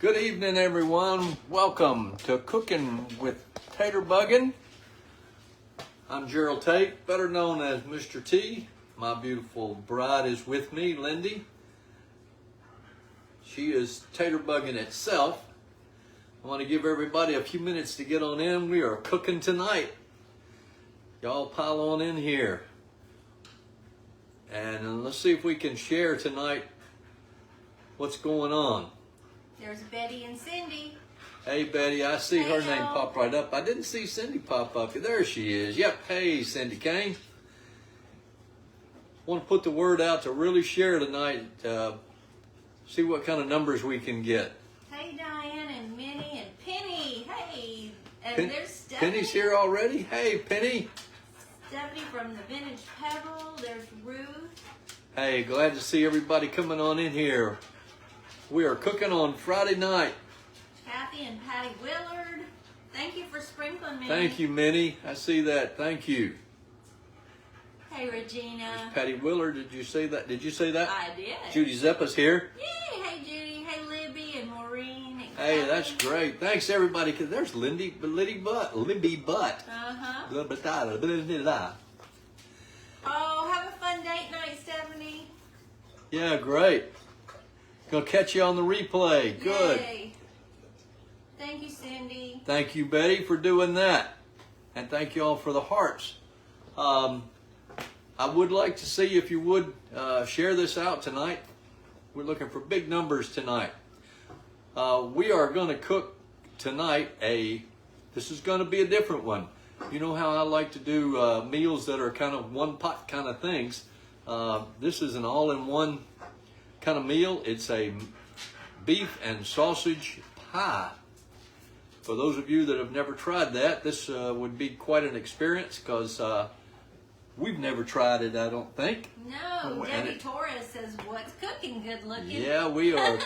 Good evening, everyone. Welcome to Cooking with Taterbuggin. I'm Gerald Tate, better known as Mr. T. My beautiful bride is with me, Lindy. She is Taterbuggin itself. I want to give everybody a few minutes to get on in. We are cooking tonight. Y'all pile on in here. And let's see if we can share tonight what's going on. There's Betty and Cindy. Hey, Betty, I see her Hey, name y'all. pop right up. I didn't see Cindy pop up. There she is. Yep. Hey, Cindy Kane. Want to put the word out to really share tonight. See what kind of numbers we can get. Hey, Diane and Minnie and Penny. Hey, and there's Stephanie. Penny's here already. Hey, Penny. Stephanie from the Vintage Pebble. There's Ruth. Hey, glad to see everybody coming on in here. We are cooking on Friday night. Kathy and Patty Willard. Thank you for sprinkling me. Thank you, Minnie. I see that. Thank you. Hey, Regina. Patty Willard, did you say that? Did you say that? I did. Judy Zeppa's here. Yay. Hey, Judy. Hey, Libby and Maureen. And Hey, Kelly. that's great. Thanks, everybody. Cause there's Libby Butt. Uh-huh. Oh, have a fun date night, Stephanie. Yeah, great. Gonna catch you on the replay. Good. Yay. Thank you, Cindy. Thank you, Betty, for doing that. And thank you all for the hearts. I would like to see if you would share this out tonight. We're looking for big numbers tonight. We are going to cook tonight this is going to be a different one. You know how I like to do meals that are kind of one pot kind of things. This is an all-in-one kind of meal. It's a beef and sausage pie. For those of you that have never tried that, this would be quite an experience because we've never tried it, I don't think. No, Debbie Torres says, "What's cooking? Good looking." Yeah, we are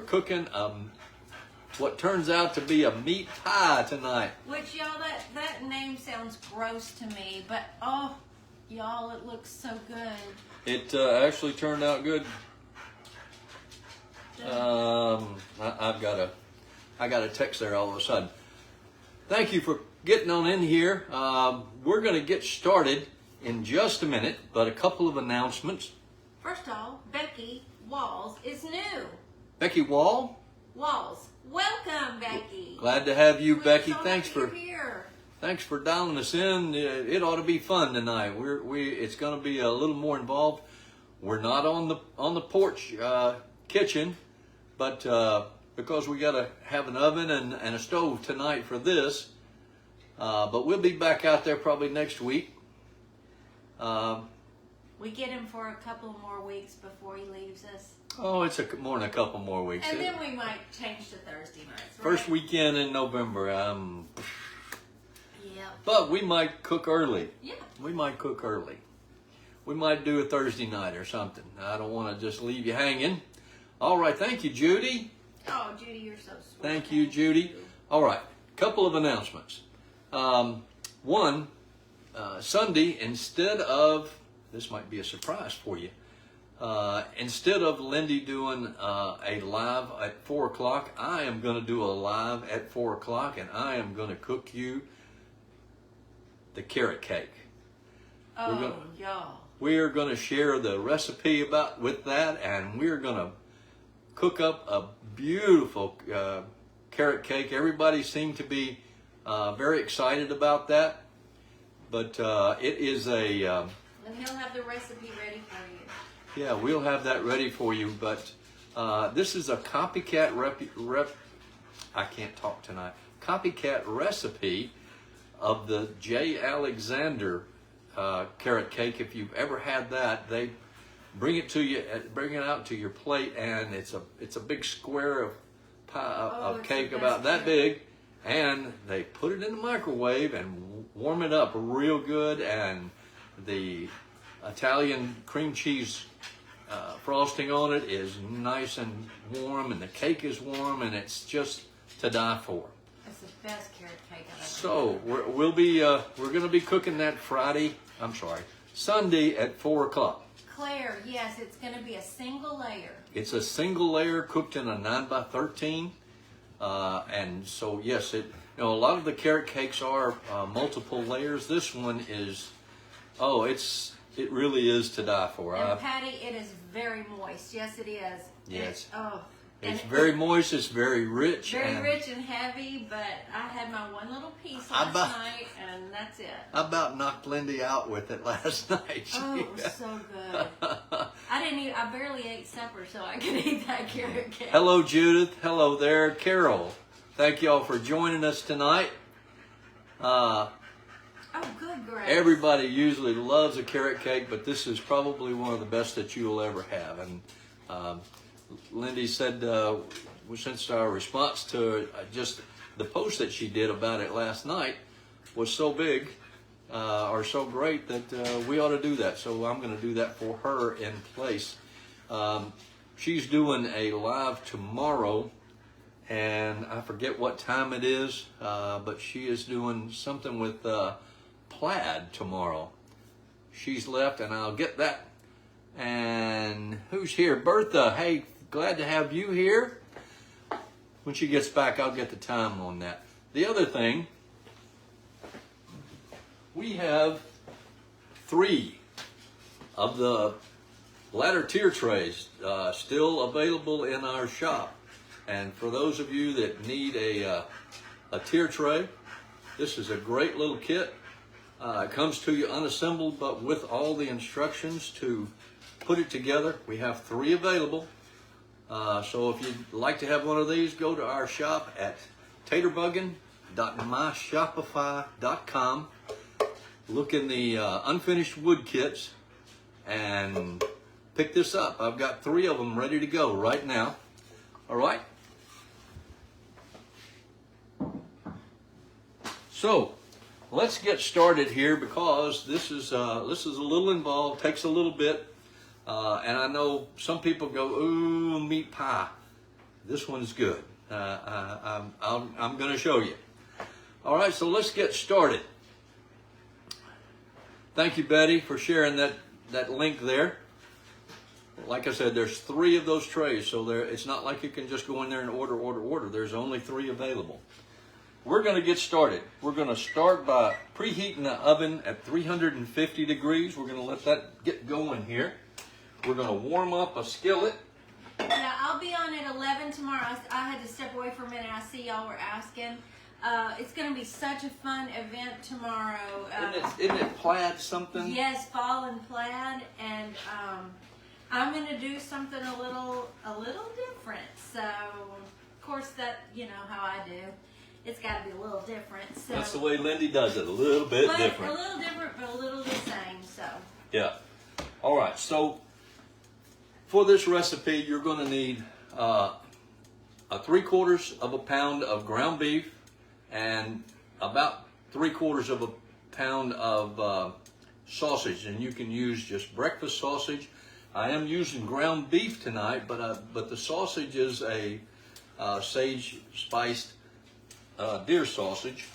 cooking what turns out to be a meat pie tonight. Which, y'all, that name sounds gross to me, but oh, y'all, it looks so good. It actually turned out good. I got a text there all of a sudden. Thank you for getting on in here. We're going to get started in just a minute, but a couple of announcements. First of all, Becky Walls is new. Becky Wall, Walls, welcome, Becky. glad to have you, We're Becky. so Thanks happy for you're here. Thanks for dialing us in. It ought to be fun tonight. It's going to be a little more involved. We're not on the porch kitchen, but because we got to have an oven and a stove tonight for this. But we'll be back out there probably next week. We get him for a couple more weeks before he leaves us. Oh, it's more than a couple more weeks. And then we might change to Thursday nights, right? First weekend in November. Yep. But we might cook early. Yeah. We might cook early. We might do a Thursday night or something. I don't want to just leave you hanging. All right. Thank you, Judy. Oh, Judy, you're so sweet. Thank you, Judy. All right. Couple of announcements. One, Sunday, instead of, this might be a surprise for you, instead of Lindy doing a live at 4 o'clock, I am going to do a live at 4 o'clock, and I am going to cook you the carrot cake. Oh, y'all. We are going to share the recipe with that, and we're going to cook up a beautiful carrot cake. Everybody seemed to be very excited about that, but it is a... And he'll have the recipe ready for you. Yeah, we'll have that ready for you, but this is a copycat I can't talk tonight. Copycat recipe of the J. Alexander carrot cake. If you've ever had that, they bring it to you, bring it out to your plate, and it's a big square of pie of cake about that big, and they put it in the microwave and warm it up real good, and the Italian cream cheese frosting on it is nice and warm, and the cake is warm, and it's just to die for. It's the best carrot cake I've ever So we're going to be cooking that Sunday at 4 o'clock. Claire, yes, it's going to be a single layer. It's a single layer cooked in a 9x13, And so yes, a lot of the carrot cakes are multiple layers. This one is, it really is to die for. And Patty, it is very moist. Yes, it is. Yes. It's very moist. It's very rich. Very rich and heavy, but I had my one little piece last night, and that's it. I about knocked Lindy out with it last night. Oh, it was so good. I barely ate supper, so I could eat that carrot cake. Hello, Judith. Hello there, Carol. Thank y'all for joining us tonight. Oh, good, Grace. Everybody usually loves a carrot cake, but this is probably one of the best that you'll ever have. And Lindy said, since our response to just the post that she did about it last night was so big or so great that we ought to do that. So I'm going to do that for her in place. She's doing a live tomorrow, and I forget what time it is, but she is doing something with plaid tomorrow. She's left, and I'll get that. And who's here? Bertha. Hey, glad to have you here. When she gets back, I'll get the time on that. The other thing, we have 3 of the ladder tier trays still available in our shop. And for those of you that need a tier tray, this is a great little kit. It comes to you unassembled, but with all the instructions to put it together. We have 3 available. So if you'd like to have one of these, go to our shop at taterbuggin.myshopify.com. Look in the unfinished wood kits and pick this up. I've got 3 of them ready to go right now. All right. So let's get started here, because this is a little involved, takes a little bit. And I know some people go, ooh, meat pie. This one's good. I'm going to show you. All right, so let's get started. Thank you, Betty, for sharing that link there. Like I said, there's 3 of those trays, so it's not like you can just go in there and order. There's only 3 available. We're going to get started. We're going to start by preheating the oven at 350 degrees. We're going to let that get going here. We're going to warm up a skillet. Yeah, I'll be on at 11 tomorrow. I had to step away for a minute. I see y'all were asking. It's going to be such a fun event tomorrow. Isn't it plaid something? Yes, fall and plaid. And I'm going to do something a little different. So, of course, that, you know how I do. It's got to be a little different. So, that's the way Lindy does it, a little bit different. A little different, but a little the same. So. Yeah. All right, so for this recipe, you're going to need a 3/4 of a pound of ground beef and about 3/4 of a pound of sausage, and you can use just breakfast sausage. I am using ground beef tonight, but the sausage is a sage spiced deer sausage.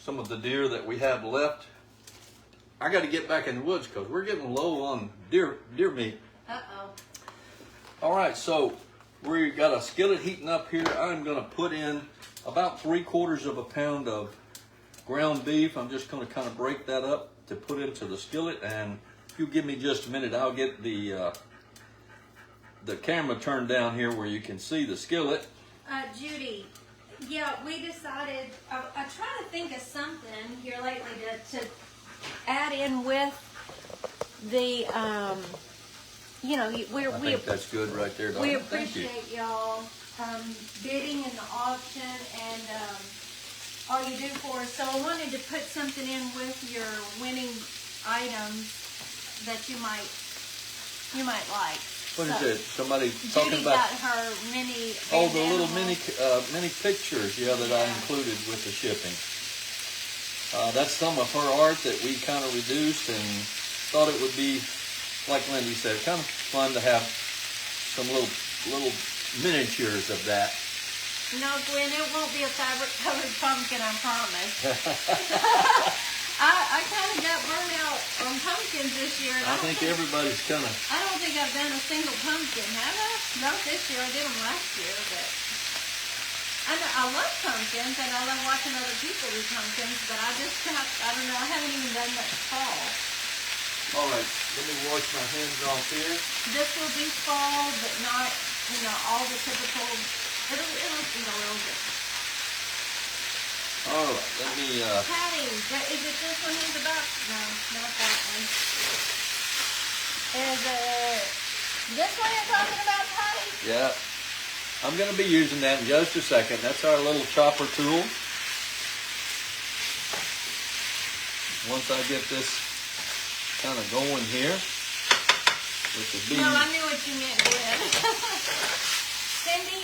Some of the deer that we have left. I got to get back in the woods because we're getting low on deer meat. Uh-oh. All right, so we got a skillet heating up here. I'm going to put in about 3/4 of a pound of ground beef. I'm just going to kind of break that up to put into the skillet. And if you give me just a minute, I'll get the camera turned down here where you can see the skillet. Judy, yeah, we decided, I try to think of something here lately to add in with the, you know, I think that's good right there, Donna. we appreciate y'all bidding in the auction and all you do for us. So I wanted to put something in with your winning items that you might like. What is it? Somebody talking Judy about? got her mini. Oh, the little animals. mini pictures, yeah, that I included with the shipping. That's some of her art that we kind of reduced and thought it would be, like Lindy said, kind of fun to have some little miniatures of that. No, Glenn, it won't be a fabric-covered pumpkin, I promise. I kind of got burned out on pumpkins this year. I think everybody's kind of... I don't think I've done a single pumpkin, have I? Not this year. I did them last year, but... I love pumpkins, and I love watching other people do pumpkins, but I don't know, I haven't even done much fall. All right, let me wash my hands off here. This will be fall, but not, all the typical, it'll be a little bit. All right, let me, Patty, is it this one he's about? No, not that one. Is it this one you're talking about, Patty? yeah. I'm going to be using that in just a second. That's our little chopper tool. Once I get this kind of going here, with the beans. No, I knew what you meant, Glenn. Cindy,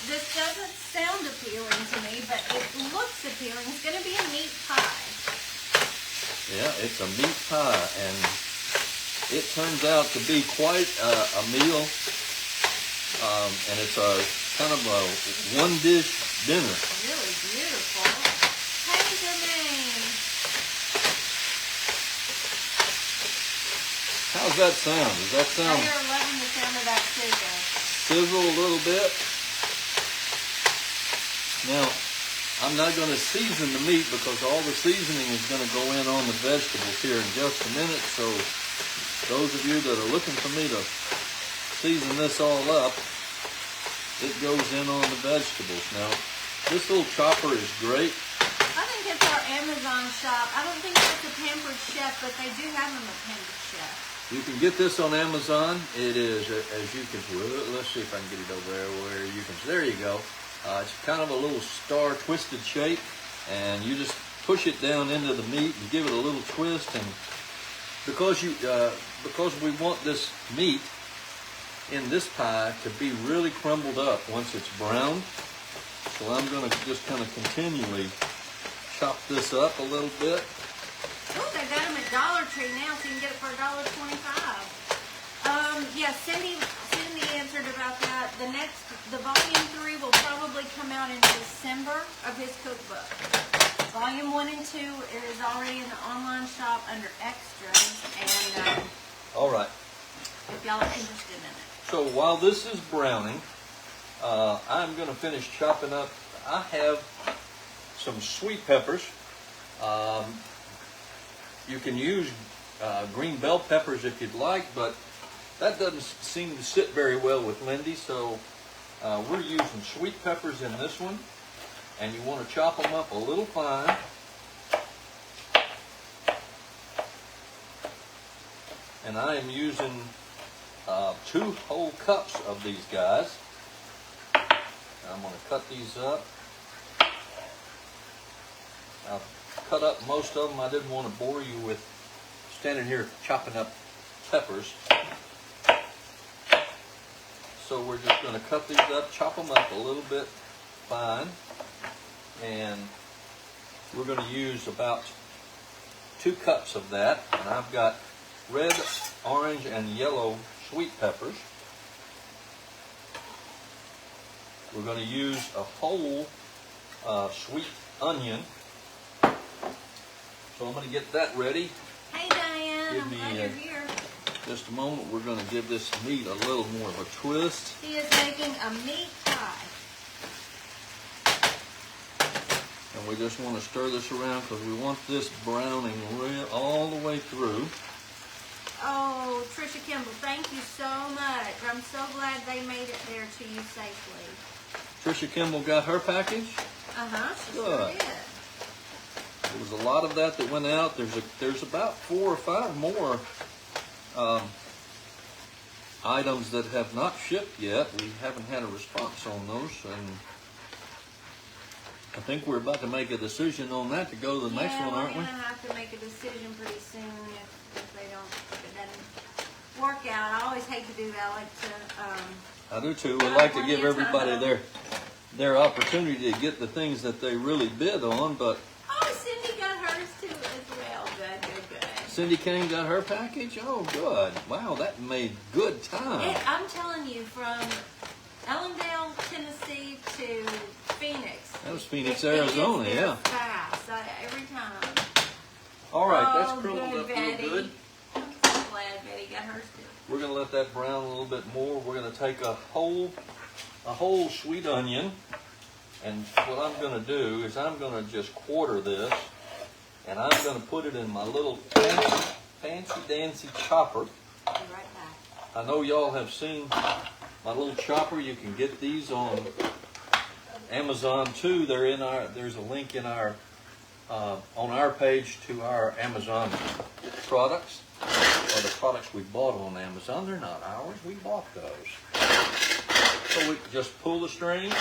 this doesn't sound appealing to me, but it looks appealing. It's going to be a meat pie. Yeah, it's a meat pie, and it turns out to be quite a meal. And it's a kind of a one-dish dinner. Really beautiful. Hey, Jermaine. How's that sound? Does that sound? You're loving the sound of that sizzle. Sizzle a little bit. Now, I'm not going to season the meat because all the seasoning is going to go in on the vegetables here in just a minute. So, those of you that are looking for me to season this all up, it goes in on the vegetables. Now, this little chopper is great. I think it's our Amazon shop. I don't think it's a Pampered Chef, but they do have them at Pampered Chef. You can get this on Amazon. It is, as you can see, let's see if I can get it over there where you can, there you go. It's kind of a little star twisted shape, and you just push it down into the meat and give it a little twist. And because we want this meat in this pie to be really crumbled up once it's browned. So I'm going to just kind of continually chop this up a little bit. Oh, they got them at Dollar Tree now, so you can get it for $1.25. Yeah, Cindy answered about that. The volume 3 will probably come out in December of his cookbook. Volume 1 and 2 is already in the online shop under extras, and All right. if y'all are interested in it. So while this is browning, I'm going to finish chopping up. I have some sweet peppers. You can use green bell peppers if you'd like, but that doesn't seem to sit very well with Lindy, so we're using sweet peppers in this one, and you want to chop them up a little fine. And I am using 2 whole cups of these guys. I'm going to cut these up. I've cut up most of them. I didn't want to bore you with standing here chopping up peppers. So we're just going to cut these up, chop them up a little bit fine. And we're going to use about 2 cups of that. And I've got red, orange, and yellow sweet peppers. We're going to use a whole sweet onion. So I'm going to get that ready. Hey Diane, Give I'm me glad you're here. Just a moment. We're going to give this meat a little more of a twist. He is making a meat pie. And we just want to stir this around because we want this browning all the way through. Oh, Trisha Kimball, thank you so much. I'm so glad they made it there to you safely. Trisha Kimball got her package. She Good. sure did. There was a lot of that went out. There's about 4 or 5 more items that have not shipped yet. We haven't had a response on those, and I think we're about to make a decision on that to go to the next one, aren't we? We're gonna have to make a decision pretty soon if it doesn't work out. I always hate to do that. I like to. I do too. We like to give everybody their opportunity to get the things that they really bid on, but. Oh, Cindy got hers too as well. Good. Cindy Kane got her package? Oh, good. Wow, that made good time. I'm telling you, from Ellendale, Tennessee to Phoenix. That was Phoenix, Arizona, yeah. Fast, every time. All right, that's crumbled up Betty. real good. I'm so glad Betty got hers too. We're going to let that brown a little bit more. We're going to take a whole sweet onion. And what I'm going to do is I'm going to just quarter this, and I'm going to put it in my little fancy dancy chopper. I'll be right back. I know y'all have seen my little chopper. You can get these on Amazon too. There's a link in our on our page to our Amazon products, or the products we bought on Amazon. They're not ours. We bought those. So we just pull the string.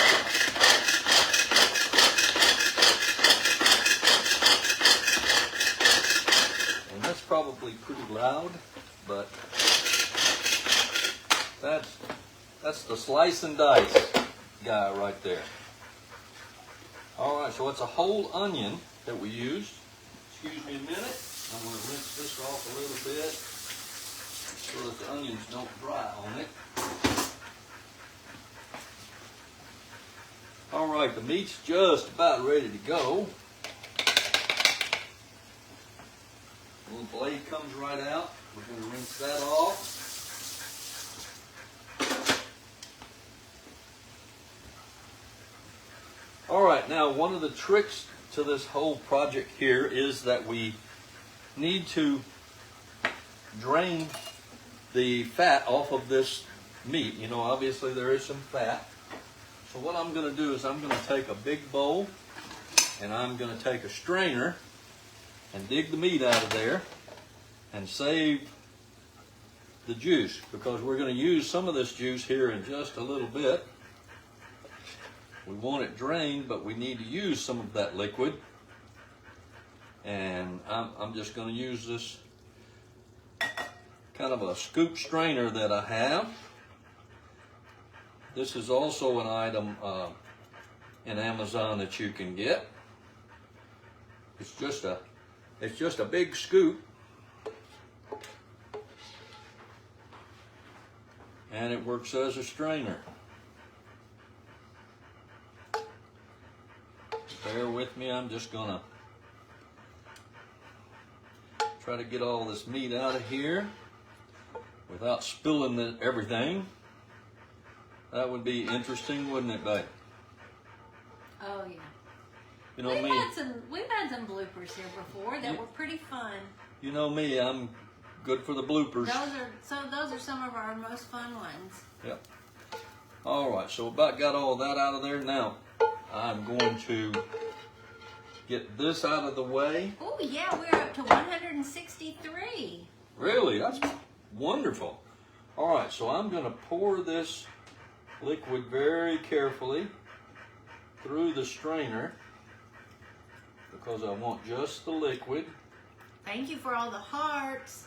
And that's probably pretty loud, but that's the slice and dice guy right there. All right, so it's a whole onion that we used. Excuse me a minute. I'm going to rinse this off a little bit so that the onions don't dry on it. All right, the meat's just about ready to go. The little blade comes right out. We're going to rinse that off. All right, now one of the tricks to this whole project here is that we need to drain the fat off of this meat. You know, obviously there is some fat. So what I'm going to do is I'm going to take a big bowl and I'm going to take a strainer and dig the meat out of there and save the juice, because we're going to use some of this juice here in just a little bit. We want it drained, but we need to use some of that liquid. And I'm just going to use this kind of a scoop strainer that I have. This is also an item in Amazon that you can get. It's just a big scoop, and it works as a strainer. Bear with me, I'm just gonna try to get all this meat out of here without spilling everything. That would be interesting, wouldn't it, babe? Oh yeah. You know We've had some bloopers here before that were pretty fun. You know me, I'm good for the bloopers. Those are some of our most fun ones. Yep. All right, so about got all that out of there. Now I'm going to get this out of the way. Oh yeah, we're up to 163. Really? That's wonderful. All right, so I'm going to pour this liquid very carefully through the strainer because I want just the liquid. Thank you for all the hearts.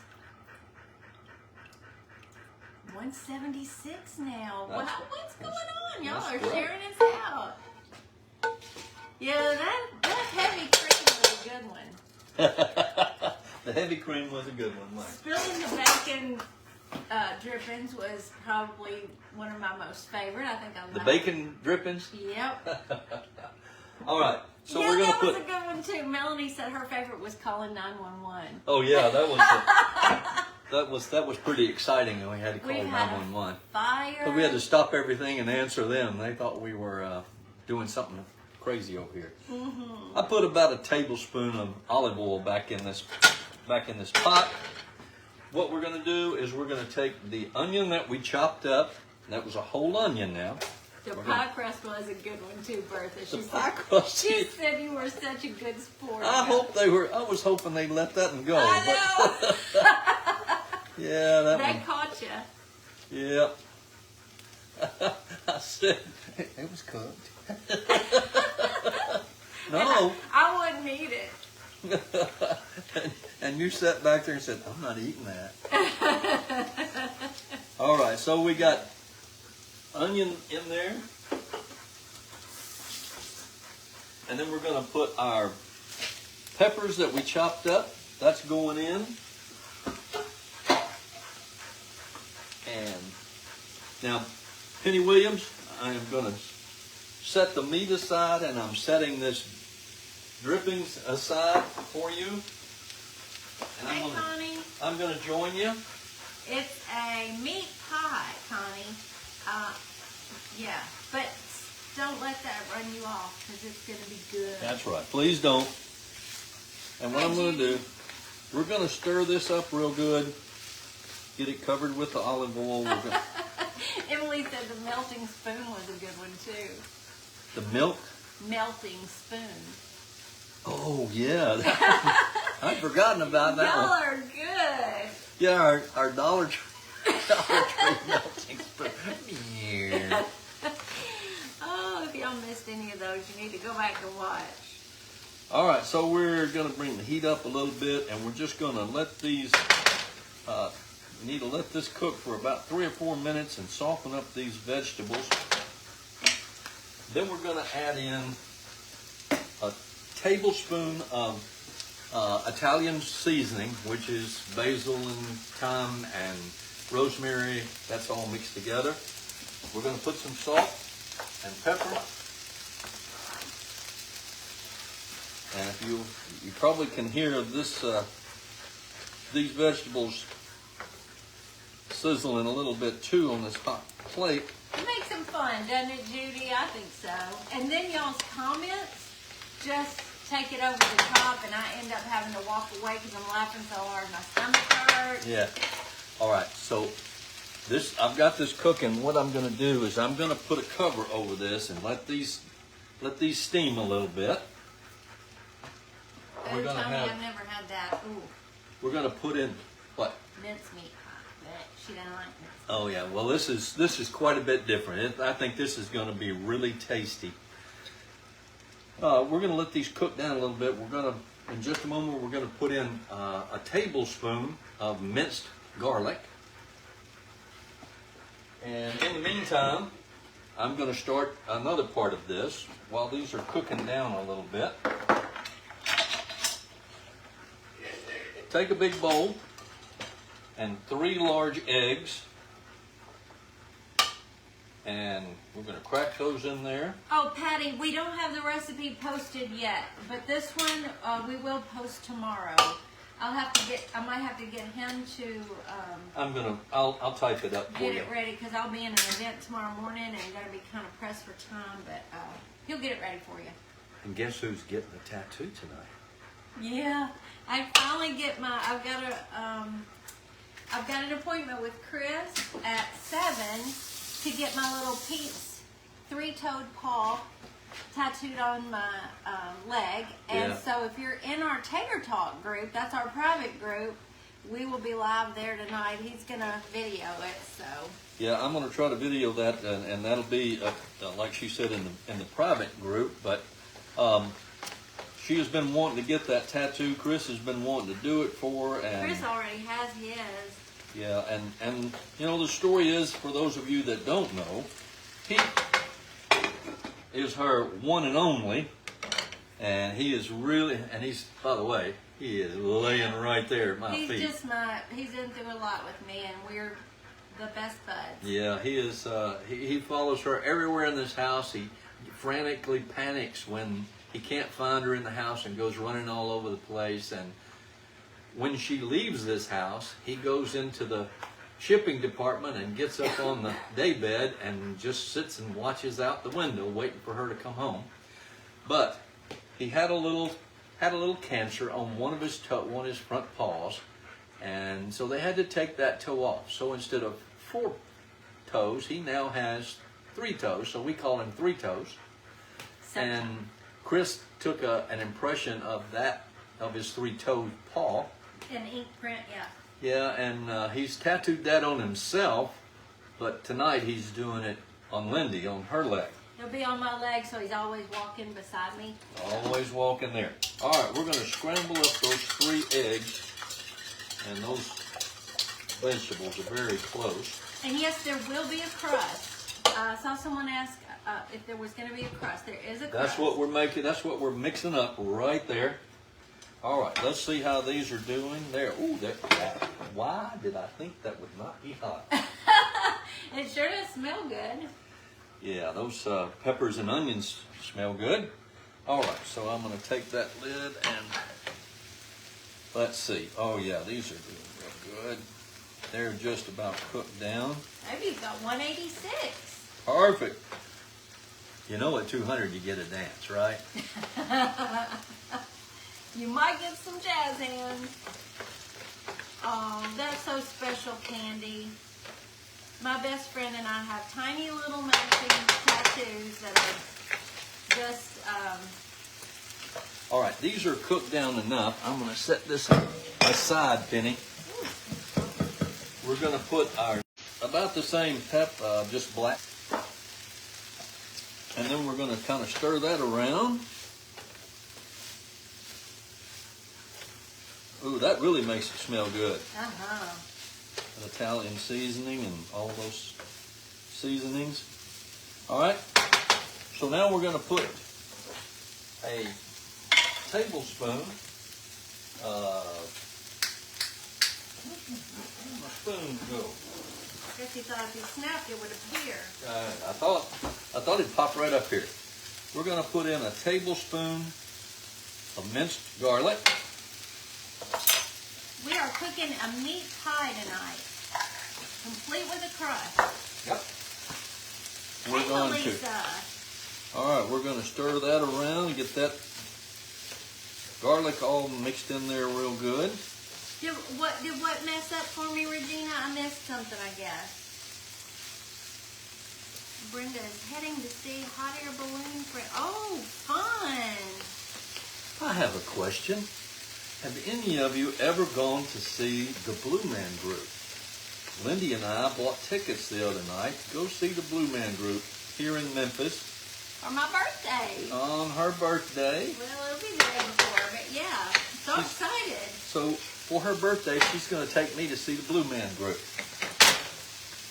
176 now. Wow, what's going on? Y'all are sharing us out. Yeah, that heavy cream was a good one. The heavy cream was a good one, Mike. Spilling the bacon drippings was probably one of my most favorite. I think I love the bacon drippings? Yep. All right. So yeah, we're gonna that was a good one too. Melanie said her favorite was calling 911. Oh yeah, that was pretty exciting, and we had to call 911. Fire. But we had to stop everything and answer them. They thought we were doing something crazy over here. Mm-hmm. I put about a tablespoon of olive oil back in this pot. What we're going to do is we're going to take the onion that we chopped up. That was a whole onion now. The pie crust was a good one too, Bertha. She said you were such a good sport. I was hoping they'd let that one go. I know. Yeah, that caught you. Yeah. I said it was cooked. No. I wouldn't eat it. And you sat back there and said, I'm not eating that. All right, so we got onion in there. And then we're going to put our peppers that we chopped up. That's going in. And now, Penny Williams, I am going to set the meat aside, and I'm setting this drippings aside for you. And hey, Connie. I'm going to join you. It's a meat pie, Connie. Yeah, but don't let that run you off because it's going to be good. That's right. Please don't. And what I'm going to do, we're going to stir this up real good. Get it covered with the olive oil. Emily said the melting spoon was a good one too. The milk? Melting spoon. Oh, yeah. I'd forgotten about that Y'all one. are good. Yeah, our Dollar Tree melting spoon. Yeah. Oh, if y'all missed any of those, you need to go back and watch. All right, so we're going to bring the heat up a little bit, and we're just going to let these, we need to let this cook for about 3 or 4 minutes and soften up these vegetables. Then we're going to add in a tablespoon of Italian seasoning, which is basil and thyme and rosemary. That's all mixed together. We're going to put some salt and pepper. And if you probably can hear this, these vegetables sizzling a little bit too on this hot plate. It makes them fun, doesn't it, Judy? I think so. And then y'all's comments just take it over the top, and I end up having to walk away because I'm laughing so hard my stomach hurts. Yeah. All right. So this, I've got this cooking. What I'm going to do is I'm going to put a cover over this and let these steam a little bit. Ooh, We're gonna Tony, have. I've never had that. Ooh, We're going to put in what? mincemeat. But she doesn't like mincemeat. Oh yeah. Well, this is quite a bit different. I think this is going to be really tasty. We're going to let these cook down a little bit. We're going to, in just a moment, we're going to put in a tablespoon of minced garlic. And in the meantime, I'm going to start another part of this while these are cooking down a little bit. Take a big bowl and 3 large eggs. And we're going to crack those in there. Oh, Patty, we don't have the recipe posted yet, but this one we will post tomorrow. I might have to get him to I'll type it up for get you. it ready because I'll be in an event tomorrow morning and I'm going to be kind of pressed for time, but he'll get it ready for you. And guess who's getting a tattoo tonight? Yeah, I finally get I've got an appointment with Chris at 7 to get my little Pete's 3-toed paw tattooed on my leg. And Yeah. so if you're in our Tater Talk group, that's our private group, we will be live there tonight. He's going to video it, so. Yeah, I'm going to try to video that, and that'll be, like she said, in the private group. But she has been wanting to get that tattoo. Chris has been wanting to do it for her. And Chris already has his. yeah, and you know, the story is, for those of you that don't know, he is her one and only, and he is really, and he's, by the way, he is laying right there at my feet. He's in through a lot with me, and we're the best buds. Yeah, he is, he follows her everywhere in this house. He frantically panics when he can't find her in the house and goes running all over the place. And when she leaves this house, he goes into the shipping department and gets up on the daybed and just sits and watches out the window waiting for her to come home. But he had a little cancer on one of his front paws, and so they had to take that toe off. So instead of 4 toes, he now has 3 toes. So we call him 3 toes. And Chris took an impression of his 3-toed paw. An ink print, yeah. Yeah, and he's tattooed that on himself, but tonight he's doing it on Lindy, on her leg. He'll be on my leg, so he's always walking beside me. Always walking there. All right, we're going to scramble up those 3 eggs, and those vegetables are very close. And yes, there will be a crust. I saw someone ask if there was going to be a crust. There is a crust. That's what we're making. That's what we're mixing up right there. All right, let's see how these are doing. There. Ooh, why did I think that would not be hot? It sure does smell good. Yeah, those peppers and onions smell good. All right, so I'm going to take that lid and let's see. Oh yeah, these are doing real good. They're just about cooked down. Maybe you've got 186. Perfect. You know at 200 you get a dance, right? You might get some jazz hands. Oh, that's so special, Candy. My best friend and I have tiny little matching tattoos that are just, All right, these are cooked down enough. I'm going to set this aside, Penny. We're going to put our about the same just black. And then we're going to kind of stir that around. Ooh, that really makes it smell good. uh-huh. An Italian seasoning and all those seasonings. All right. So now we're going to put a tablespoon. Where'd my spoon go? I guess you thought if you snapped it would appear. I thought it'd pop right up here. We're going to put in a tablespoon of minced garlic. We are cooking a meat pie tonight, complete with a crust. Yep. We're Hey, going Melissa. to. All right, we're going to stir that around and get that garlic all mixed in there real good. Did what mess up for me, Regina? I missed something, I guess. Brenda is heading to see hot air balloon for. Oh, fun! I have a question. Have any of you ever gone to see the Blue Man Group? Lindy and I bought tickets the other night to go see the Blue Man Group here in Memphis. For my birthday. On her birthday. Well, it'll be the day before, but yeah, so excited. So for her birthday, she's going to take me to see the Blue Man Group.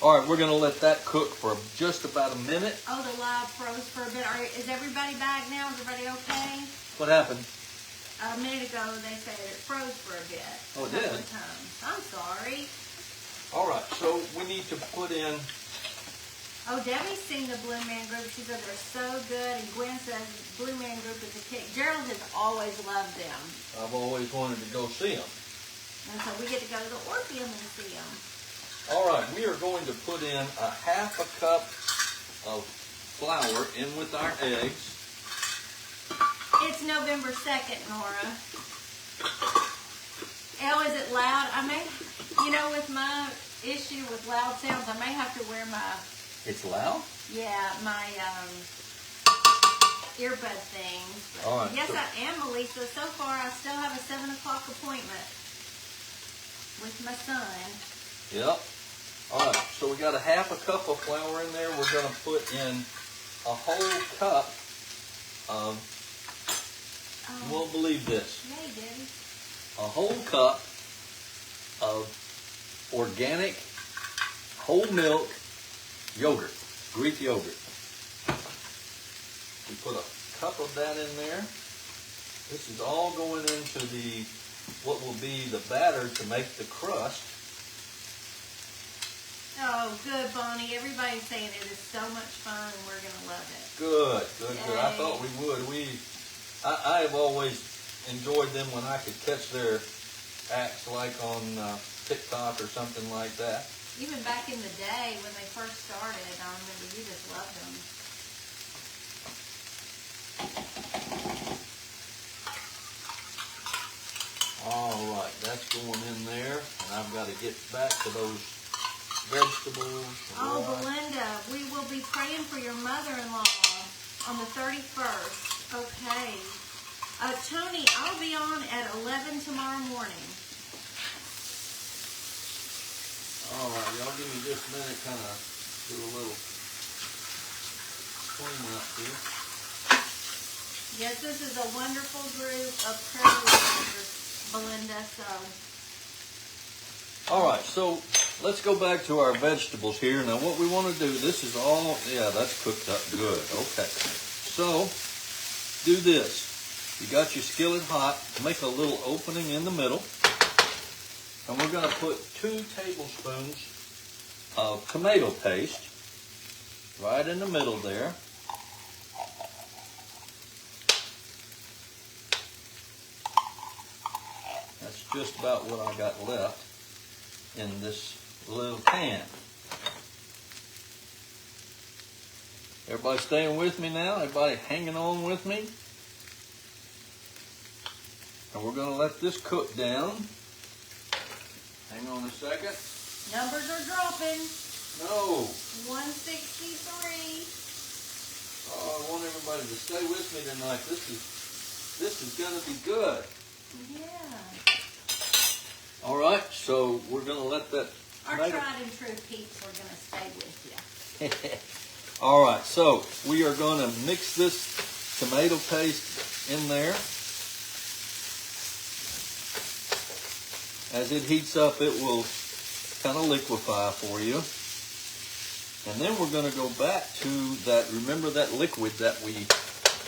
All right, we're going to let that cook for just about a minute. Oh, the live froze for a bit. Is everybody back now? Is everybody okay? What happened? A minute ago, they said it froze for a bit. Oh, it a couple did? of times. I'm sorry. All right, so we need to put in. Oh, Debbie's seen the Blue Man Group. She said they're so good. And Gwen says Blue Man Group is a kick. Gerald has always loved them. I've always wanted to go see them. And so we get to go to the Orpheum and see them. All right, we are going to put in a half a cup of flour in with our eggs. It's November 2nd, Nora. Oh, is it loud? I may, with my issue with loud sounds, I may have to wear my, It's loud? my earbud things. But All right, yes, so- I am, Melissa. So far, I still have a 7 o'clock appointment with my son. Yep. All right, so we got a half a cup of flour in there. We're going to put in a whole cup of, you won't believe this, Yay, Debbie. a whole cup of organic whole milk yogurt, Greek yogurt. We put a cup of that in there. This is all going into what will be the batter to make the crust. Oh, good, Bonnie. Everybody's saying it is so much fun and we're going to love it. Good, good, good. I Yay. thought we would. I have always enjoyed them when I could catch their acts like on TikTok or something like that. Even back in the day when they first started, I remember you just loved them. All right, that's going in there. And I've got to get back to those vegetables. Oh, Belinda, we will be praying for your mother-in-law on the 31st. Okay. Tony, I'll be on at 11 tomorrow morning. All right, y'all give me just a minute, kind of do a little clean up here. Yes, this is a wonderful group of prayer warriors, Belinda, so. All right, so let's go back to our vegetables here. Now what we want to do, this is all, yeah, that's cooked up good. Okay, so do this. You got your skillet hot, make a little opening in the middle. And we're going to put 2 tablespoons of tomato paste right in the middle there. That's just about what I got left in this little can. Everybody staying with me now? Everybody hanging on with me? And we're going to let this cook down. Hang on a second. Numbers are dropping. No. 163. Oh, I want everybody to stay with me tonight. This is going to be good. Yeah. All right, so we're going to let that Our tomato... tried and true peeps are going to stay with you. All right, so we are going to mix this tomato paste in there. As it heats up, it will kind of liquefy for you. And then we're going to go back to that, remember that liquid that we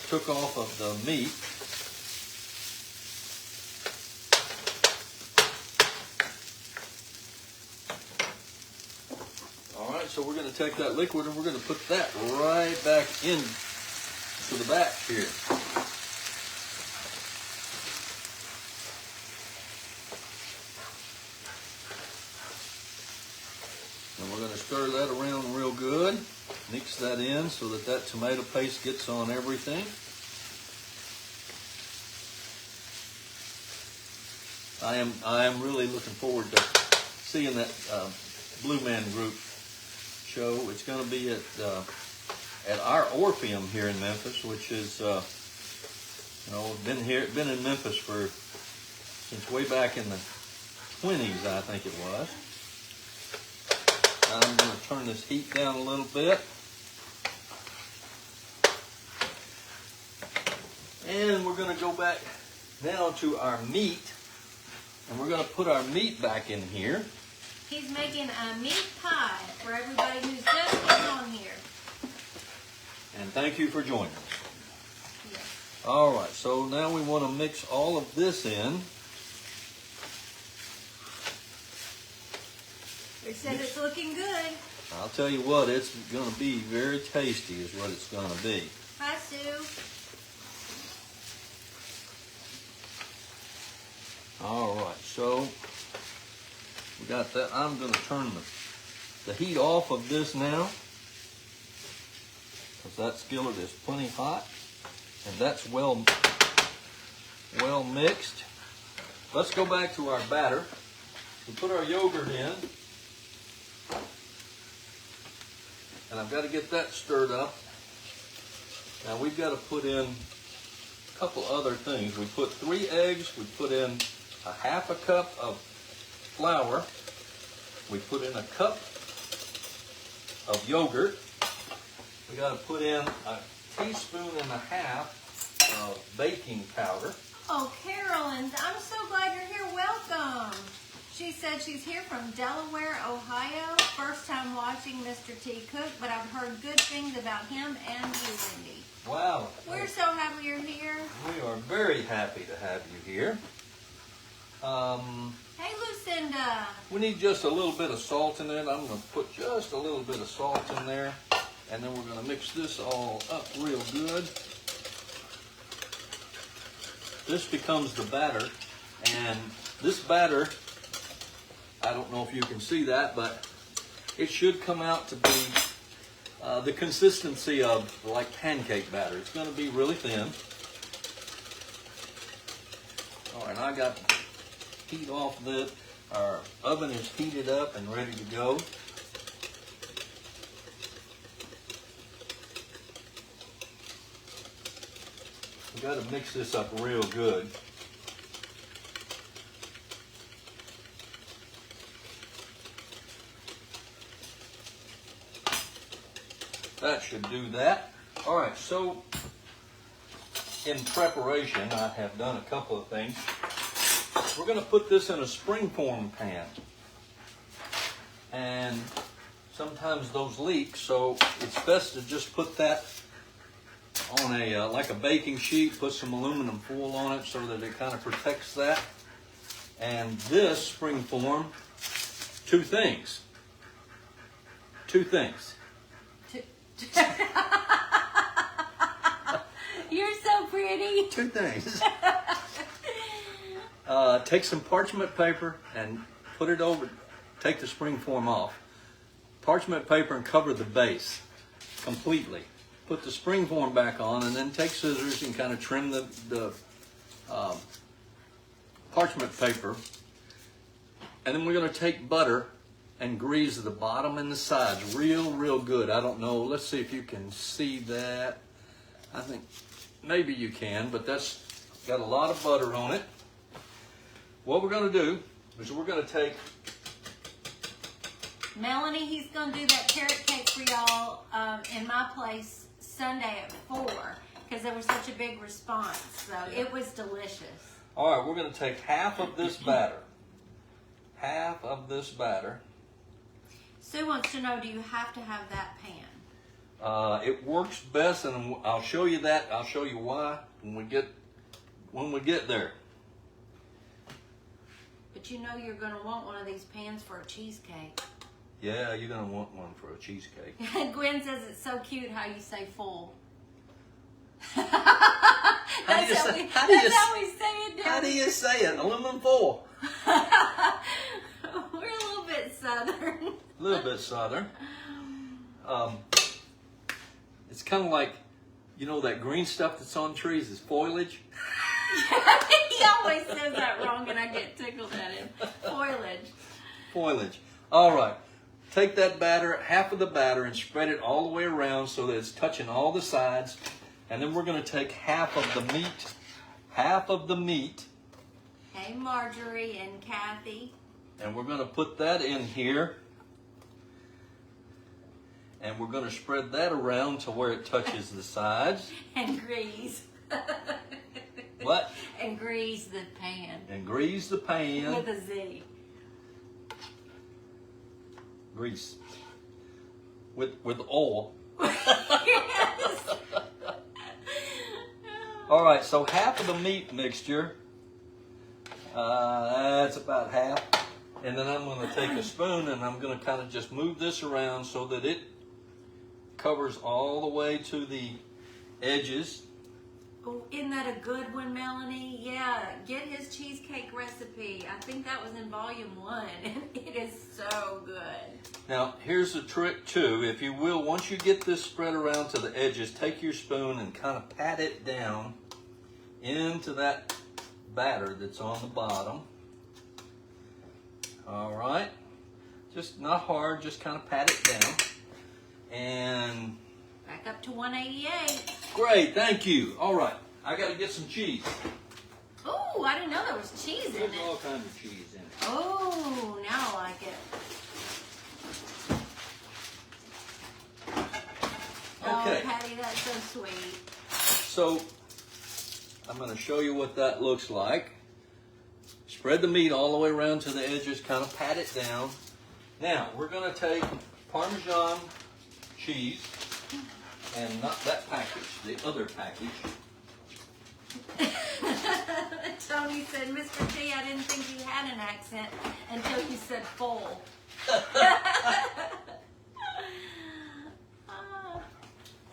took off of the meat. All right, so we're going to take that liquid and we're going to put that right back in to the batch here. And we're going to stir that around real good. Mix that in so that that tomato paste gets on everything. I am really looking forward to seeing that Blue Man Group show. It's going to be at our Orpheum here in Memphis, which is been in Memphis since way back in the 20s, I think it was. I'm going to turn this heat down a little bit. And we're going to go back now to our meat. And we're going to put our meat back in here. He's making a meat pie for everybody who's just getting on here. And thank you for joining us. Yes. All right, so now we want to mix all of this in. They said it's looking good. I'll tell you what, it's going to be very tasty is what it's going to be. Hi, Sue. All right, so we got that. I'm going to turn the heat off of this now because that skillet is plenty hot and that's well mixed. Let's go back to our batter. We put our yogurt in. And I've got to get that stirred up. Now we've got to put in a couple other things. We put 3 eggs. We put in a half a cup of flour. We put in a cup of yogurt. We got to put in a teaspoon and a half of baking powder. Oh, Carolyn, I'm so glad you're here. Welcome. She said she's here from Delaware, Ohio. First time watching Mr. T cook, but I've heard good things about him and you, Wendy. Wow. We're so happy you're here. We are very happy to have you here. Hey, Lucinda. We need just a little bit of salt in it. I'm going to put just a little bit of salt in there. And then we're going to mix this all up real good. This becomes the batter. And this batter, I don't know if you can see that, but it should come out to be the consistency of like pancake batter. It's going to be really thin. All right, I got heat off the, our oven is heated up and ready to go. We got to mix this up real good. That should do that. All right, so in preparation, I have done a couple of things. We're going to put this in a springform pan. And sometimes those leak, so it's best to just put that on a like a baking sheet, put some aluminum foil on it so that it kind of protects that. And this springform, two things. You're so pretty. Two things. Take some parchment paper and put it over, take the springform off. Parchment paper and cover the base completely. put the springform back on, and then take scissors and kind of trim the parchment paper. And then we're going to take butter and grease the bottom and the sides real good. I don't know. Let's see if you can see that. I think maybe you can, but that's got a lot of butter on it. What we're going to do is we're going to take... Melanie, he's going to do that carrot cake for y'all in my place Sunday at 4 because there was such a big response. So it was delicious. All right, we're going to take half of this batter. Half of this batter. Sue wants to know, do you have to have that pan? It works best, and I'll show you that. I'll show you why when we get there. But you know you're going to want one of these pans for a cheesecake. Yeah, you're going to want one for a cheesecake. Gwen says it's so cute how you say full. That's how we say it. How do you say it? Aluminum foil. We're a little bit southern. A little bit southern. It's kind of like, you know, that green stuff that's on trees is foliage. He always says that wrong, and I get tickled at him. Foliage. Foliage. All right. Take that batter, half of the batter, and spread it all the way around so that it's touching all the sides. And then we're going to take half of the meat. Half of the meat. Hey, Marjorie and Kathy. And we're going to put that in here. And we're going to spread that around to where it touches the sides. And grease. What? And grease the pan. And grease the pan. With a Z. Grease. With oil. Yes. All right, so half of the meat mixture. That's about half. And then I'm going to take a spoon and I'm going to kind of just move this around so that it covers all the way to the edges. Oh, isn't that a good one, Melanie? Yeah, get his cheesecake recipe. I think that was in volume 1, and it is so good. Now, here's the trick too. If you will, once you get this spread around to the edges, take your spoon and kind of pat it down into that batter that's on the bottom. All right. Just not hard, just kind of pat it down. And back up to 188. Great, thank you. All right, I got to get some cheese. Oh, I didn't know there was cheese in it. There's all kinds of cheese in it. Oh, now I like it. Okay. Oh, Patty, that's so sweet. So, I'm going to show you what that looks like. Spread the meat all the way around to the edges, kind of pat it down. Now, we're going to take Parmesan cheese, and not that package, the other package. Tony said, Mr. T, I didn't think you had an accent until you said full.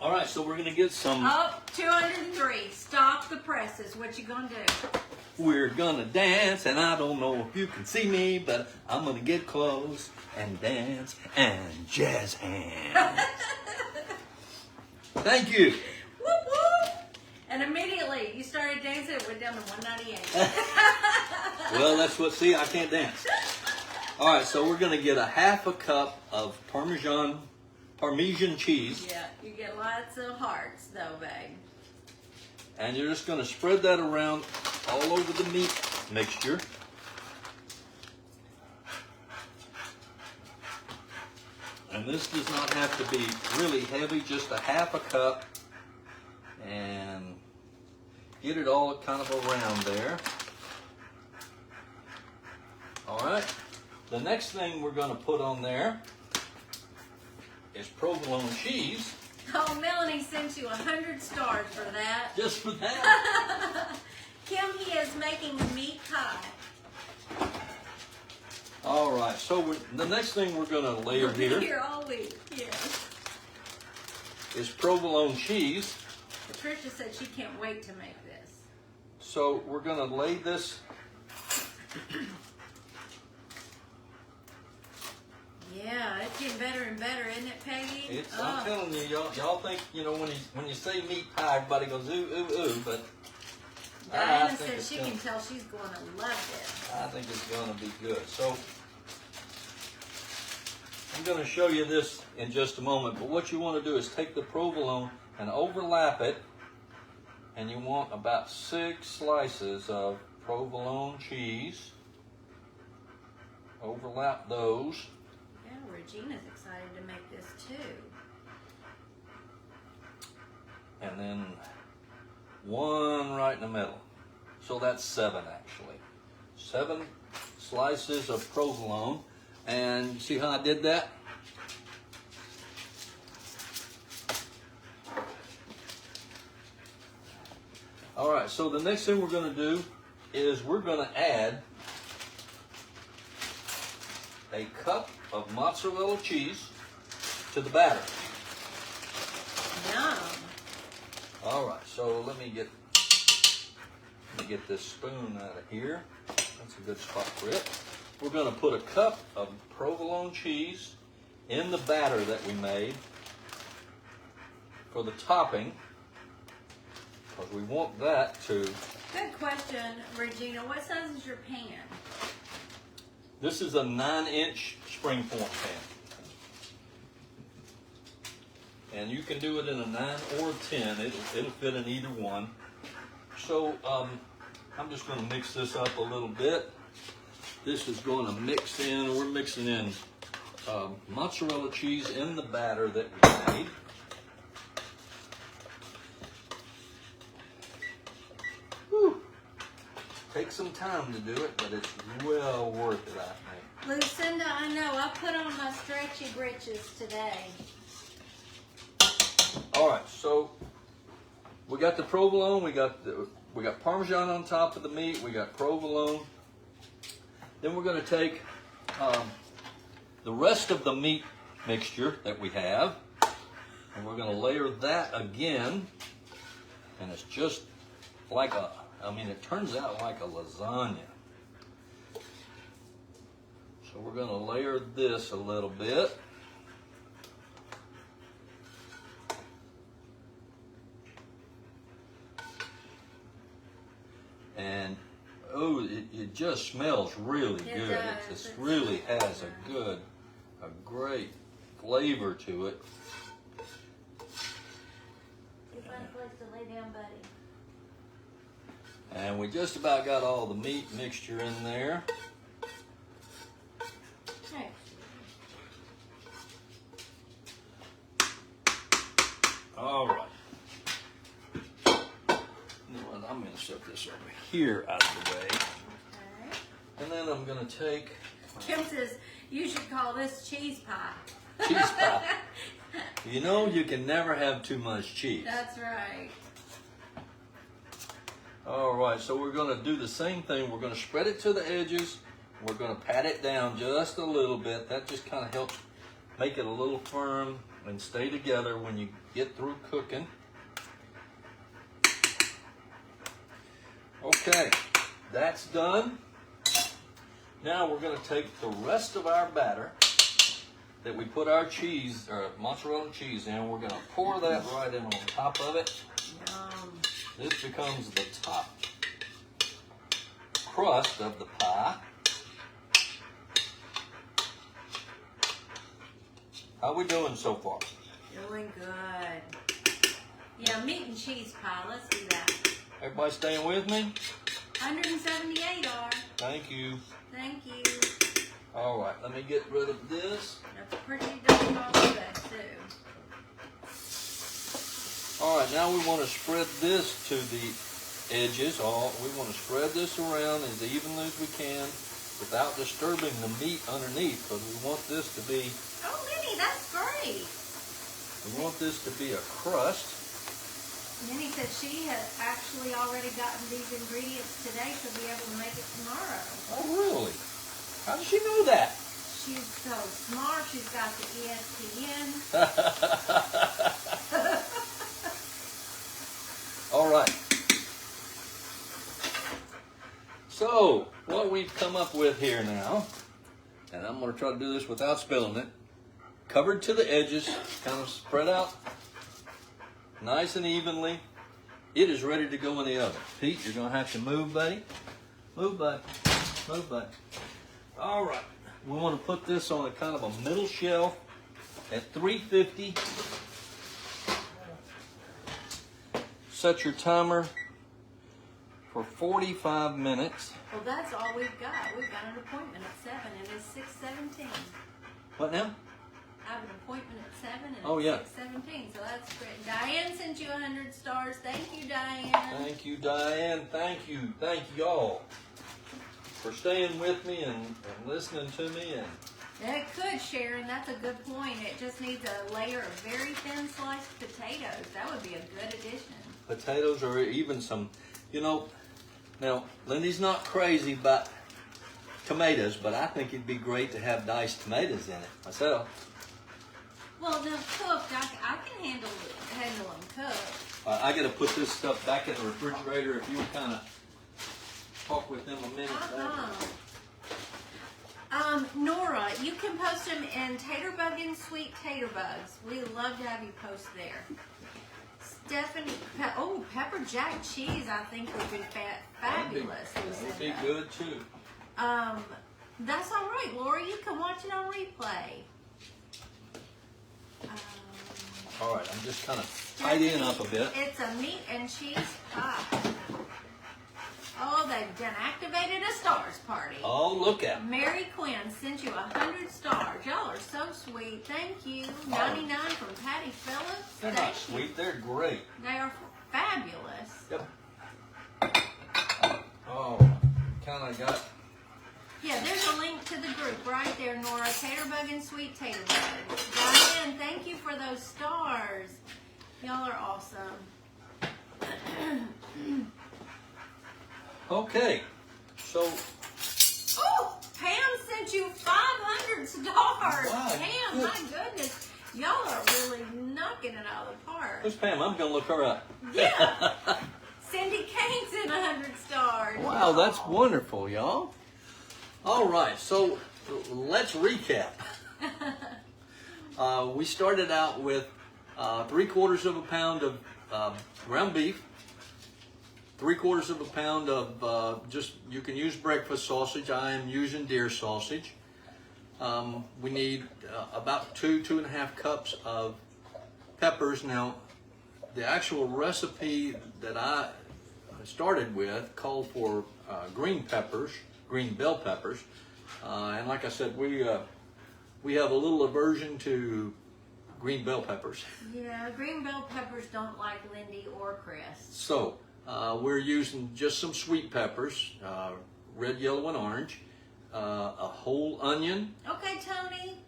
All right, so we're going to get some... Oh, 203. Stop the presses. What you going to do? We're going to dance, and I don't know if you can see me, but I'm going to get close and dance and jazz hands. Thank you. Whoop, whoop. And immediately you started dancing, it went down to 198. Well, that's what, see, I can't dance. All right, so we're going to get a half a cup of Parmesan cheese. Yeah, you get lots of hearts though, babe. And you're just going to spread that around all over the meat mixture. And this does not have to be really heavy, just a half a cup. And get it all kind of around there. All right. The next thing we're going to put on there is provolone cheese. Oh, Melanie sent you 100 stars for that. Just for that. Kim, he is making meat pie. All right, so the next thing we're going to layer We'll be here here all week, yes. is provolone cheese. Patricia said she can't wait to make this. So we're going to lay this. Yeah, it's getting better and better, isn't it, Peggy? I'm telling you, y'all think, you know, when you say meat pie, everybody goes ooh, ooh, ooh, but Diana says she can tell she's going to love this. I think it's going to be good. So I'm going to show you this in just a moment, but what you want to do is take the provolone and overlap it, and you want about 6 slices of provolone cheese. Overlap those. Yeah, Regina's excited to make this too. And then 1 right in the middle. So that's 7 actually. 7 slices of provolone. And see how I did that? All right, so the next thing we're going to do is we're going to add a cup of mozzarella cheese to the batter. Yum. All right, so let me get this spoon out of here. That's a good spot for it. We're going to put a cup of provolone cheese in the batter that we made for the topping, because we want that to... Good question, Regina. What size is your pan? This is a 9-inch springform pan. And you can do it in a 9 or 10. It'll fit in either one. So I'm just going to mix this up a little bit. This is going to mix in, we're mixing in mozzarella cheese in the batter that we made. Whew. Takes some time to do it, but it's well worth it, I think. Lucinda, I know. I put on my stretchy britches today. All right, so we got the provolone, we got Parmesan on top of the meat, we got provolone. Then we're going to take the rest of the meat mixture that we have, and we're going to layer that again. And it's just like it turns out like a lasagna. So we're going to layer this a little bit. And oh, it just smells really good. It just really has a great flavor to it. You find a place to lay down, buddy. And we just about got all the meat mixture in there. Hey. All right. You know what, I'm going to set this over here out of the way. Okay. And then I'm going to take... Kim says, you should call this cheese pie. Cheese pie. You know, you can never have too much cheese. That's right. All right, so we're going to do the same thing. We're going to spread it to the edges. We're going to pat it down just a little bit. That just kind of helps make it a little firm and stay together when you get through cooking. Okay, that's done. Now we're going to take the rest of our batter that we put our cheese, or mozzarella cheese in. We're going to pour that right in on top of it. Yum. This becomes the top crust of the pie. How we doing so far? Doing good. Yeah, meat and cheese pie. Let's do that. Everybody staying with me? 178 are. Thank you. Thank you. All right, let me get rid of this. That's pretty darn all good too. All right, now we want to spread this to the edges. We want to spread this around as evenly as we can without disturbing the meat underneath, because we want this to be... Oh, Minnie, that's great. We want this to be a crust. Minnie said she had actually already gotten these ingredients today to be able to make it tomorrow. Oh, really? How did she know that? She's so smart. She's got the ESPN. All right. So, what we've come up with here now, and I'm going to try to do this without spilling it. covered to the edges, kind of spread out nice and evenly. It is ready to go in the oven. Pete, you're gonna have to move, buddy. Move, buddy. Move, buddy. All right. We want to put this on a kind of a middle shelf at 350. Set your timer for 45 minutes. Well, that's all we've got. We've got an appointment at 7 and it's 6:17. What now? I have an appointment at 7 and Oh, it's yeah. 6:17, so that's great. Diane sent you 100 stars. Thank you, Diane. Thank you, Diane. Thank you. Thank you all for staying with me and listening to me. And Yeah, it could, Sharon. That's a good point. It just needs a layer of very thin sliced potatoes. That would be a good addition. potatoes or even some, you know, now Lindy's not crazy about tomatoes, but I think it'd be great to have diced tomatoes in it myself. Well, now cooked, I can handle them cooked. I got to put this stuff back in the refrigerator. If you would kind of talk with them a minute. Nora, you can post them in Taterbuggin Sweet Tater Bugs. We love to have you post there. Stephanie, pepper jack cheese I think would be fabulous. That would be good too. That's all right, Laura. You can watch it on replay. All right, I'm just kind of tidying up a bit. It's a meat and cheese pie. Oh, they've done activated a stars party. Oh, look at them. Mary Quinn sent you 100 stars. Y'all are so sweet. Thank you. 99 from Patty Phillips. They're Thank not sweet, you. they're great. They are fabulous. Yep. Oh, kind of got. Yeah, there's a link to the group right there, Nora. Taterbuggin Sweet Tater Bugs. Diane, thank you for those stars. Y'all are awesome. Okay, so. Oh, Pam sent you 500 stars. Wow, Pam, good. my goodness. Y'all are really knocking it out of the park. Who's Pam? I'm going to look her up. Yeah. Cindy Kane sent 100 stars. Wow, that's wonderful, y'all. All right, so let's recap. We started out with 3/4 of a pound of ground beef, 3/4 of a pound of you can use breakfast sausage. I am using deer sausage. We need about 2.5 cups of peppers. Now, the actual recipe that I started with called for green bell peppers, and like I said, we have a little aversion to green bell peppers. Yeah, green bell peppers don't like Lindy or Chris. So we're using just some sweet peppers, red, yellow, and orange, a whole onion. Okay, Tony.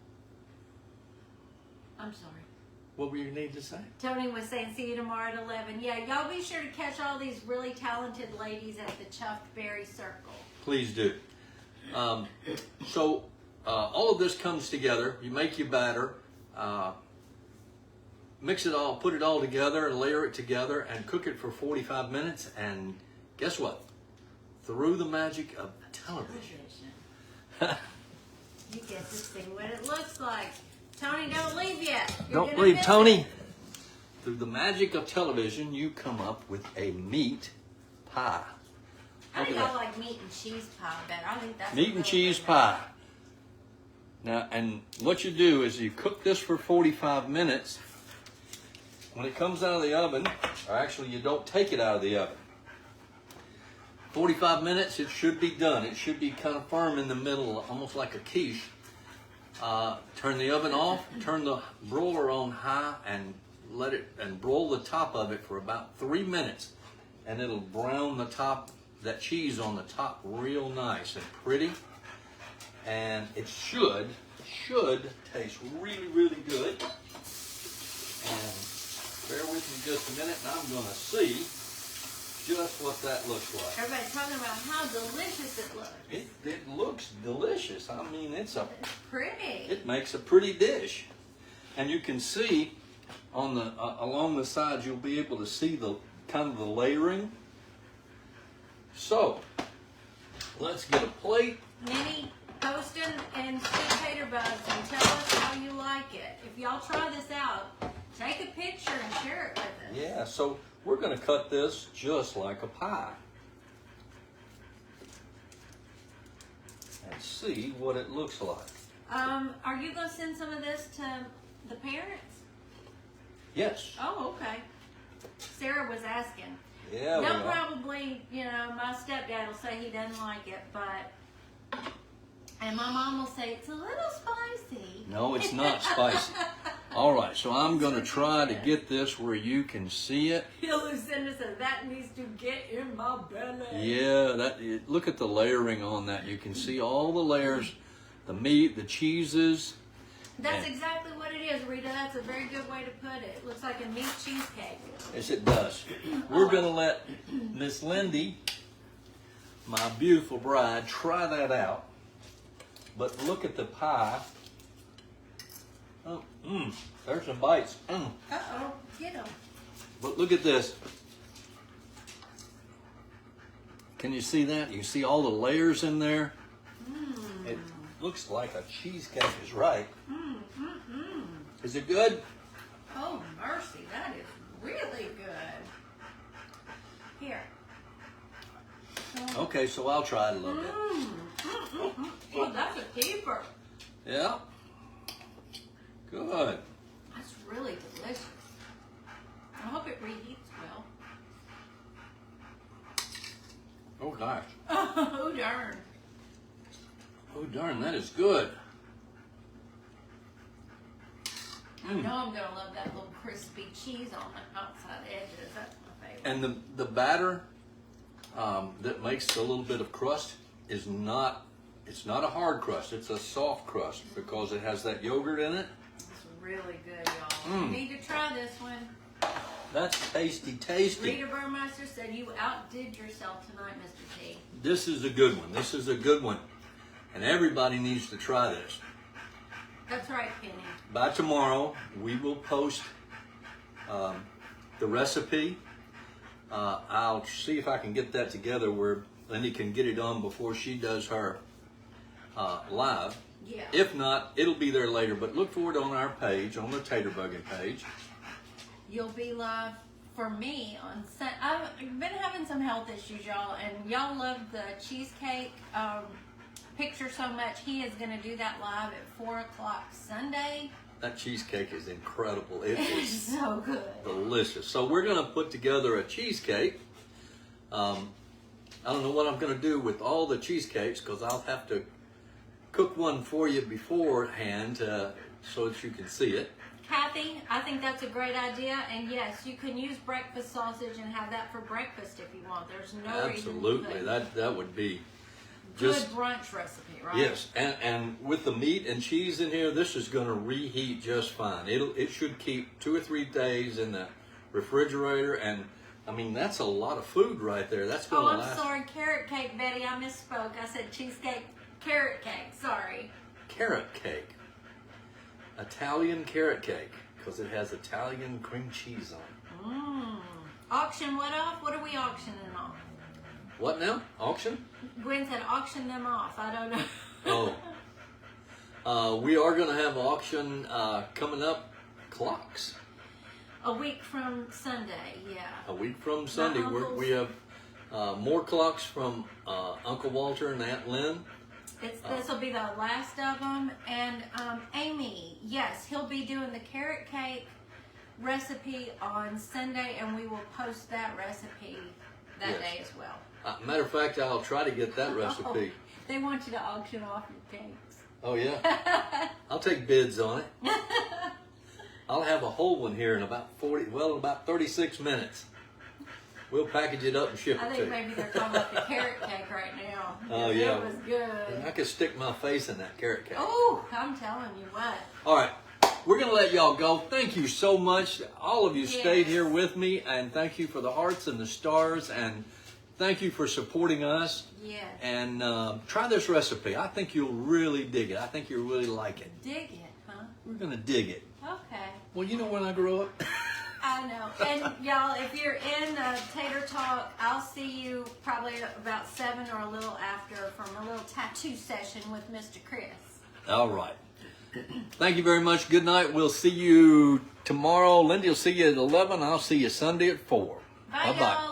I'm sorry. What were you need to say? Tony was saying see you tomorrow at 11. Yeah, y'all be sure to catch all these really talented ladies at the Chuffed Berry Circle. Please do. So all of this comes together. You make your batter, mix it all, put it all together, and layer it together, and cook it for 45 minutes. And guess what? Through the magic of television. You get to see what it looks like. Tony, don't leave yet. Don't leave, Tony. Through the magic of television, you come up with a meat pie. I think I like meat and cheese pie better. I think that's Meat and cheese pie. Now, and what you do is you cook this for 45 minutes. When it comes out of the oven, or actually you don't take it out of the oven. 45 minutes, it should be done. It should be kind of firm in the middle, almost like a quiche. Turn the oven off, turn the broiler on high, and let it, and broil the top of it for about 3 minutes. And it'll brown the top, that cheese on the top real nice and pretty. And it should taste really, really good. And bear with me just a minute, and I'm going to see just what that looks like. Everybody's talking about how delicious it looks. It looks delicious. I mean, It's pretty. it makes a pretty dish. And you can see on the along the sides, you'll be able to see the kind of the layering. So let's get a plate. Minnie, Post them and sweet tater bugs and tell us how you like it. If y'all try this out, take a picture and share it with us. Yeah, so we're going to cut this just like a pie. And see what it looks like. Are you going to send some of this to the parents? Yes. Oh, okay. Sarah was asking. Yeah, They'll we are. probably, you know, my stepdad will say he doesn't like it, but, and my mom will say it's a little spicy. No, it's not spicy. All right, so I'm going to try to get this where you can see it. Lucinda says that needs to get in my belly. Yeah, look at the layering on that. You can see all the layers, the meat, the cheeses. That's exactly what it is, Rita. That's a very good way to put it. It looks like a meat cheesecake. Yes, it does. We're going to let Miss Lindy, my beautiful bride, try that out. But look at the pie. Oh, there's some bites. Uh-oh, get them. But look at this. Can you see that? You can see all the layers in there. It looks like a cheesecake is right. Is it good? Oh, mercy, that is really good. Here. Okay, so I'll try it a little bit. Oh, that's a keeper. Yeah. Good. That's really delicious. I hope it reheats well. Oh gosh. Oh, darn. Oh darn, that is good. I know I'm going to love that little crispy cheese on the outside edges. That's my favorite. And the batter that makes the little bit of crust is not, it's not a hard crust, it's a soft crust because it has that yogurt in it. It's really good, y'all. You need to try this one. That's tasty, tasty. Rita Burmeister said you outdid yourself tonight, Mr. T. This is a good one. This is a good one. And everybody needs to try this. That's right, Penny. By tomorrow, we will post the recipe. I'll see if I can get that together where Lindy can get it on before she does her live. Yeah. If not, it'll be there later. But look for it on our page, on the Taterbuggin page. You'll be live for me on Sunday. I've been having some health issues, y'all, and y'all love the cheesecake picture so much. He is going to do that live at 4 o'clock Sunday. That cheesecake is incredible. It It's is so good. delicious. So we're going to put together a cheesecake. I don't know what I'm going to do with all the cheesecakes because I'll have to cook one for you beforehand so that you can see it. Kathy, I think that's a great idea. And yes, you can use breakfast sausage and have that for breakfast if you want. There's no Absolutely. reason. That would be Good just brunch recipe, right? yes. And with the meat and cheese in here, this is going to reheat just fine. It should keep 2 or 3 days in the refrigerator. And I mean, that's a lot of food right there. That's going Oh, to I'm last. sorry. Carrot cake, Betty. I misspoke. I said cheesecake. Carrot cake. Sorry. Carrot cake. Italian carrot cake because it has Italian cream cheese on it. Auction what off? What are we auctioning off? What now? Auction? Gwen said auction them off. I don't know. We are going to have an auction coming up. Clocks. A week from Sunday, yeah. A week from Sunday. uncle's- We have more clocks from Uncle Walter and Aunt Lynn. This will be the last of them. And Amy, yes, he'll be doing the carrot cake recipe on Sunday, and we will post that recipe that Yes. day as well. Matter of fact, I'll try to get that recipe. They want you to auction off your cakes. Oh, yeah? I'll take bids on it. I'll have a whole one here in about 36 minutes. We'll package it up and ship I it to think you. maybe they're talking about the carrot cake right now. Oh, yeah. It was good. I could stick my face in that carrot cake. Oh, I'm telling you what. All right. We're going to let y'all go. Thank you so much. All of you stayed Yes. here with me, and thank you for the hearts and the stars, and thank you for supporting us. Yes. And try this recipe. I think you'll really dig it. I think you'll really like it. Dig it, huh? We're going to dig it. Okay. Well, you know when I grow up? I know. And y'all, if you're in Tater Talk, I'll see you probably about 7 or a little after from a little tattoo session with Mr. Chris. All right. Thank you very much. Good night. We'll see you tomorrow. Lindy will see you at 11. I'll see you Sunday at 4. Bye, Bye-bye. y'all.